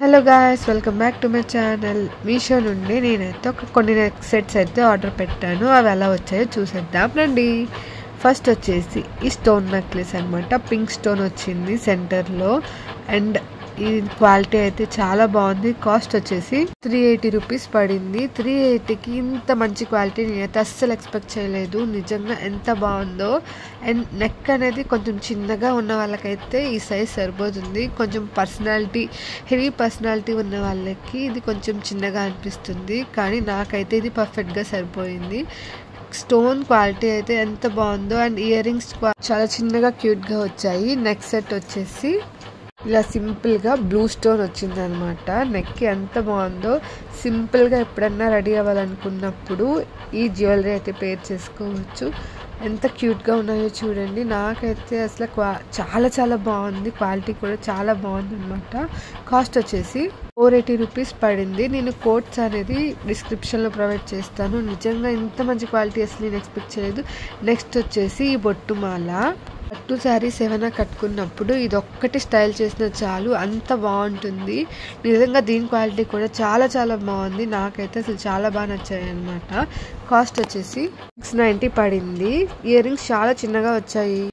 Hello guys, welcome back to my channel. Meesho నుండి నేనైతే కొన్ని నెక్ సెట్స్ అయితే ఆర్డర్ పెట్టాను. అవి ఎలా వచ్చాయో చూసేద్దాం రండి. ఫస్ట్ వచ్చేసి ఈ స్టోన్ నెక్లెస్ అనమాట. పింక్ స్టోన్ వచ్చింది సెంటర్లో. అండ్ ఈ క్వాలిటీ అయితే చాలా బాగుంది. కాస్ట్ వచ్చేసి 380 రూపీస్ పడింది. 380కి ఇంత మంచి క్వాలిటీ నేనైతే అస్సలు ఎక్స్పెక్ట్ చేయలేదు. నిజంగా ఎంత బాగుందో. అండ్ నెక్ అనేది కొంచెం చిన్నగా ఉన్న వాళ్ళకైతే ఈ సైజ్ సరిపోతుంది. కొంచెం హెవీ పర్సనాలిటీ ఉన్న వాళ్ళకి ఇది కొంచెం చిన్నగా అనిపిస్తుంది, కానీ నాకైతే ఇది పర్ఫెక్ట్గా సరిపోయింది. స్టోన్ క్వాలిటీ అయితే ఎంత బాగుందో. అండ్ ఇయర్ రింగ్స్ చాలా చిన్నగా క్యూట్గా వచ్చాయి. నెక్ సెట్ వచ్చేసి ఇలా సింపుల్గా బ్లూ స్టోన్ వచ్చింది అనమాట. నెక్కి ఎంత బాగుందో. సింపుల్గా ఎప్పుడన్నా రెడీ అవ్వాలనుకున్నప్పుడు ఈ జ్యువెలరీ అయితే పేర్ చేసుకోవచ్చు. ఎంత క్యూట్గా ఉన్నాయో చూడండి. నాకైతే అసలు చాలా చాలా బాగుంది. క్వాలిటీ కూడా చాలా బాగుంది అనమాట. కాస్ట్ వచ్చేసి 480 రూపీస్ పడింది. నేను కోడ్స్ అనేది డిస్క్రిప్షన్లో ప్రొవైడ్ చేస్తాను. నిజంగా ఇంత మంచి క్వాలిటీ అసలు నేను ఎక్స్పెక్ట్ చేయలేదు. నెక్స్ట్ వచ్చేసి ఈ బొట్టుమాల. పట్టు శారీస్ ఏమైనా కట్టుకున్నప్పుడు ఇది ఒక్కటి స్టైల్ చేసిన చాలు, అంత బాగుంటుంది. నిజంగా దీని క్వాలిటీ కూడా చాలా చాలా బాగుంది. నాకైతే అసలు చాలా బాగా నచ్చాయి అనమాట. కాస్ట్ వచ్చేసి 690 పడింది. ఇయర్ రింగ్స్ చాలా చిన్నగా వచ్చాయి.